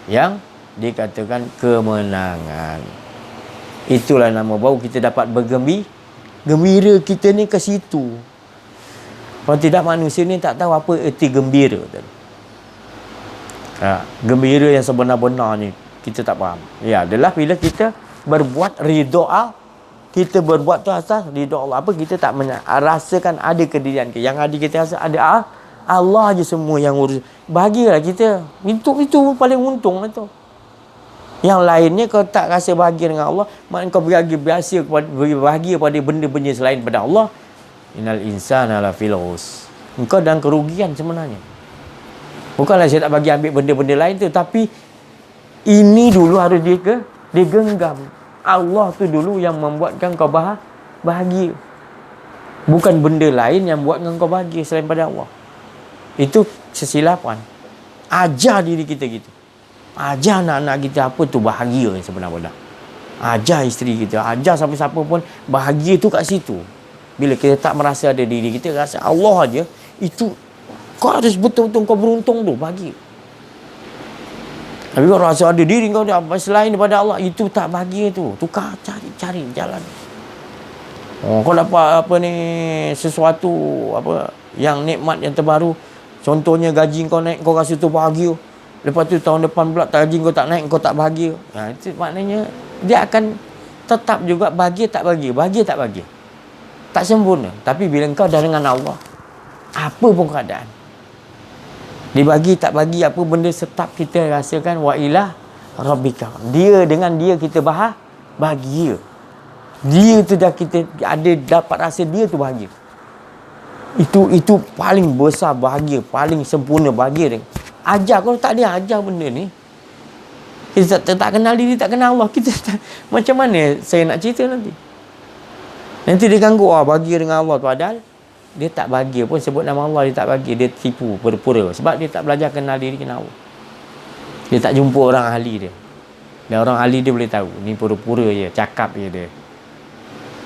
yang dikatakan kemenangan. Itulah nama baru kita dapat gembira kita ni ke situ. Kalau tidak, manusia ni tak tahu apa erti gembira tadi. Gembira yang sebenar-benar ni kita tak faham. Ya, adalah bila kita berbuat ridha, kita berbuat tu asas ridha Allah. Apa kita tak rasakan ada kedirian ke? Yang ada kita rasa ada Allah je semua yang urus. Bahagialah kita. Itu paling untung lah tu. Yang lainnya kau tak rasa bahagia dengan Allah, maknanya kau bahagia pada benda-benda selain pada Allah. Innal insana lafil khusr. Engkau dalam kerugian sebenarnya. Bukanlah saya tak bagi ambil benda-benda lain tu, tapi ini dulu harus digenggam. Allah tu dulu yang membuatkan kau bahagia. Bukan benda lain yang buatkan kau bahagia selain pada Allah. Itu kesilapan. Ajar diri kita gitu. Ajar anak-anak kita apa tu bahagia sebenarnya. Ajar isteri kita, ajar siapa-siapa pun bahagia tu kat situ. Bila kita tak merasa ada diri kita, rasa Allah aja, itu kau harus betul-betul kau beruntung tu, bahagia. Tapi kau rasa ada diri kau selain daripada Allah, itu tak bahagia tu. Tukar, cari jalan. Kau dapat apa ni, sesuatu apa yang nikmat yang terbaru. Contohnya gaji kau naik, kau rasa tu bahagia. Lepas tu tahun depan pula gaji kau tak naik, kau tak bahagia. Itu maknanya dia akan tetap juga bahagia tak bahagia. Tak sempurna. Tapi bila kau dah dengan Allah, apa pun keadaan, dibagi tak bagi apa benda, tetap kita rasakan wa ilah rabbika. Dia, dengan dia kita bahagia. Dia tu dah kita ada dapat rasa dia tu bahagia. Itu paling besar bahagia, paling sempurna bahagia. Ajar, kalau tak dia ajar benda ni, kita tak kenal diri, tak kenal Allah, kita macam mana saya nak cerita nanti? Nanti dia ganggu, bahagia dengan Allah tu, padahal dia tak bahagia pun, sebut nama Allah dia tak bahagia, dia tipu, pura-pura. Sebab dia tak belajar kenal diri, kenal Allah. Dia tak jumpa orang ahli dia. Dan orang ahli dia boleh tahu, ni pura-pura je, cakap je dia.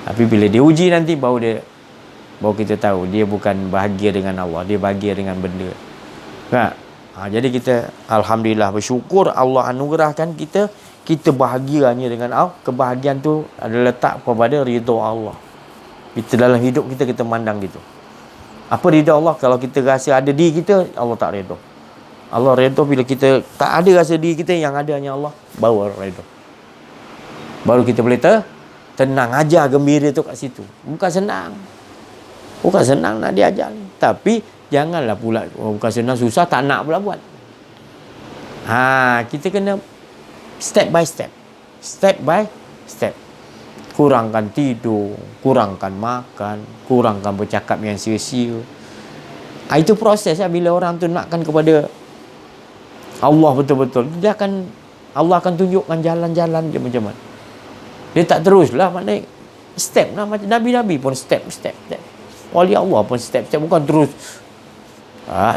Tapi bila dia uji nanti, baru dia baru kita tahu dia bukan bahagia dengan Allah, dia bahagia dengan benda. Kan? Jadi kita alhamdulillah bersyukur Allah anugerahkan kita bahagianya dengan Allah. Kebahagiaan tu adalah letak kepada ridha Allah. Kita dalam hidup kita mandang gitu. Apa ridha Allah? Kalau kita rasa ada diri kita, Allah tak ridha. Allah ridha bila kita tak ada rasa diri kita, yang ada hanya Allah, baru ridha. Baru kita boleh tenang, ajar gembira tu kat situ. Bukan senang nak diajar ni. Tapi janganlah pula bukan senang, susah, tak nak pula buat. Kita kena step by step. Kurangkan tidur, kurangkan makan, kurangkan bercakap yang sia-sia. Itu proses lah. Bila orang tu nakkan kepada Allah betul-betul, Allah akan tunjukkan jalan-jalan dia macam mana. Dia tak teruslah, maknanya step lah. Macam Nabi-Nabi pun step. Wali Allah pun step. Bukan terus.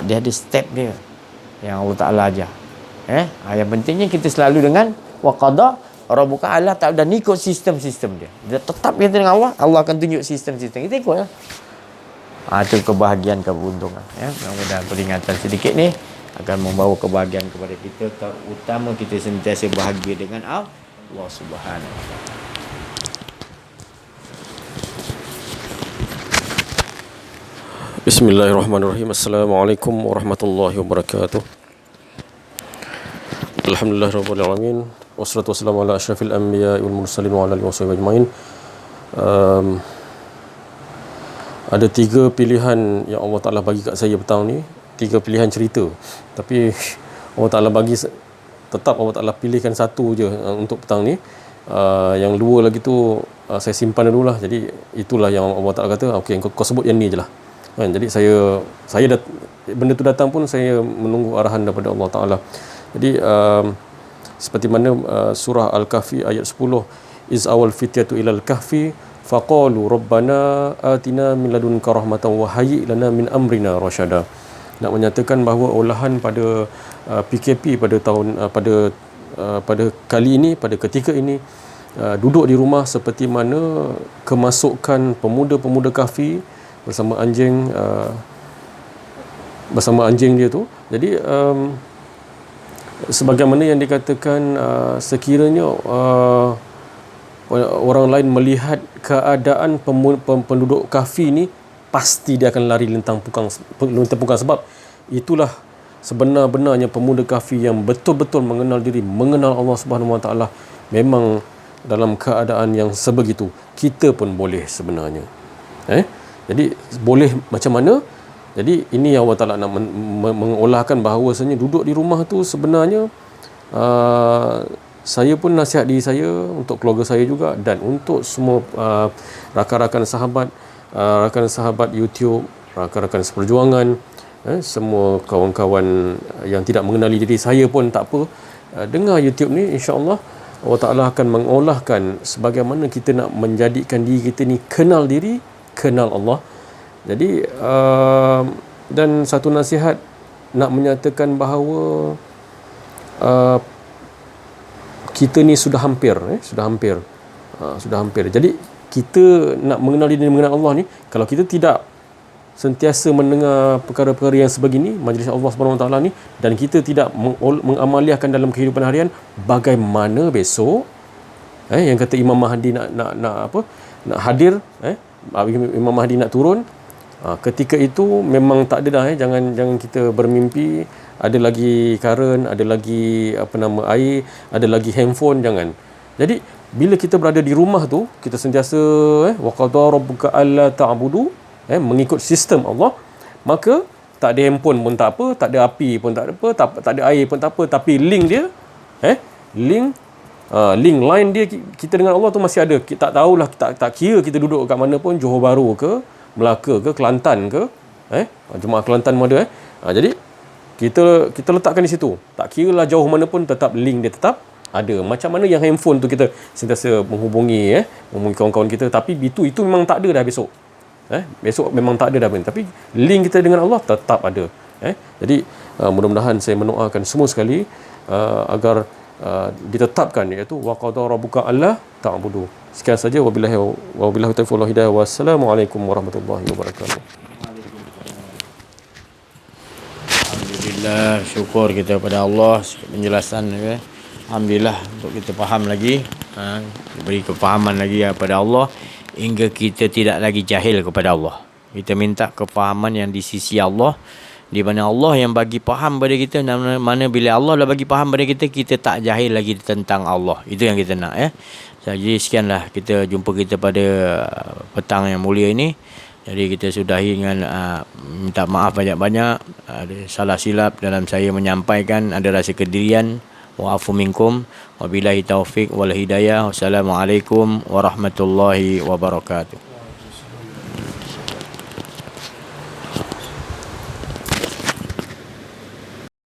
Dia ada step dia yang Allah Ta'ala ajar. Yang pentingnya kita selalu dengan wa qada rabbuka alla ta'budu, dan ikut sistem dia. Dia tetap kita dengan Allah, Allah akan tunjuk sistem. Kita ikut lah. Itu kebahagiaan, keberuntungan. Mudah-mudahan peringatan sedikit ni akan membawa kebahagiaan kepada kita, terutama kita sentiasa bahagia dengan Allah Subhanahu wa taala. Bismillahirrahmanirrahim. Assalamualaikum warahmatullahi wabarakatuh. Alhamdulillahirabbil alamin. Wassalatu wassalamu ala asyrafil anbiya'i wal mursalin wa ala alihi washabihi ajmain. Ada 3 pilihan yang Allah Ta'ala bagi kat saya petang ni. 3 pilihan cerita. Tapi Allah Ta'ala bagi, tetap Allah Ta'ala pilihkan satu je untuk petang ni. Yang 2 lagi tu saya simpan dulu lah. Jadi itulah yang Allah Ta'ala kata, okey, kau sebut yang ni je lah. Jadi saya benda tu datang pun saya menunggu arahan daripada Allah Ta'ala. Jadi seperti mana surah Al-Kahfi ayat 10, iz awal fityatu ilal kahfi faqalu rabbana atina min ladunka rahmatan wa hayyi lana min amrina rasyada. Nak menyatakan bahawa olahan pada PKP pada pada kali ini, pada ketika ini, duduk di rumah seperti mana kemasukan pemuda-pemuda kahfi bersama anjing dia tu. Jadi sebagaimana yang dikatakan, sekiranya orang lain melihat keadaan penduduk kahfi ni, pasti dia akan lari lintang pukang, sebab itulah sebenar-benarnya pemuda kahfi yang betul-betul mengenal diri, mengenal Allah Subhanahu Wa Taala. Memang dalam keadaan yang sebegitu kita pun boleh sebenarnya. Jadi boleh macam mana? Jadi ini yang Allah Ta'ala nak mengolahkan bahawasanya duduk di rumah tu sebenarnya, saya pun nasihat diri saya, untuk keluarga saya juga, dan untuk semua rakan-rakan sahabat YouTube, rakan-rakan seperjuangan, semua kawan-kawan yang tidak mengenali diri saya pun tak apa, dengar YouTube ni, insya-Allah Allah Ta'ala akan mengolahkan sebagaimana kita nak menjadikan diri kita ni kenal diri, kenal Allah. Jadi dan satu nasihat nak menyatakan bahawa kita ni sudah hampir. Jadi kita nak mengenal diri, mengenal Allah ni, kalau kita tidak sentiasa mendengar perkara-perkara yang sebegini, majlis Allah Subhanahu Wa Taala ni, dan kita tidak mengamaliahkan dalam kehidupan harian, bagaimana besok yang kata Imam Mahdi nak hadir, Imam Mahdi nak turun, ketika itu memang tak ada dah, jangan kita bermimpi ada lagi current, ada lagi air, ada lagi handphone, jangan. Jadi bila kita berada di rumah tu, kita sentiasa wa qadara rabbuka alla ta'budu, mengikut sistem Allah, maka tak ada handphone pun tak apa, tak ada api pun tak apa, tak ada air pun tak apa, tapi link dia link line dia kita dengan Allah tu masih ada. Kita tak tahulah, tak kira kita duduk kat mana pun, Johor Bahru ke, Melaka ke, Kelantan ke, Jemaah Kelantan pun ada. Jadi kita letakkan di situ. Tak kira lah jauh mana pun, tetap link dia tetap ada. Macam mana yang handphone tu kita sentiasa menghubungi kawan-kawan kita, tapi itu memang tak ada dah besok. Besok memang tak ada dah, tapi link kita dengan Allah tetap ada. Jadi mudah-mudahan saya mendoakan semua sekali agar ditetapkan, iaitu wa qadara rabbuka alla ta'budu. Sekian saja, wabillahi taufiq wal hidayah. Wassalamualaikum warahmatullahi wabarakatuh. Alhamdulillah, syukur kita pada Allah penjelasan ya. Alhamdulillah untuk kita faham lagi, beri kefahaman lagi kepada Allah hingga kita tidak lagi jahil kepada Allah. Kita minta kefahaman yang di sisi Allah, di mana Allah yang bagi faham pada kita, mana bila Allah dah bagi faham pada kita, kita tak jahil lagi tentang Allah. Itu yang kita nak ya. Jadi sekianlah kita jumpa kita pada petang yang mulia ini. Jadi kita sudahi dengan minta maaf banyak-banyak, ada salah silap dalam saya menyampaikan, ada rasa kedirian. Wa'afu minkum, wabillahi taufiq wal hidayah. Wassalamualaikum warahmatullahi wabarakatuh.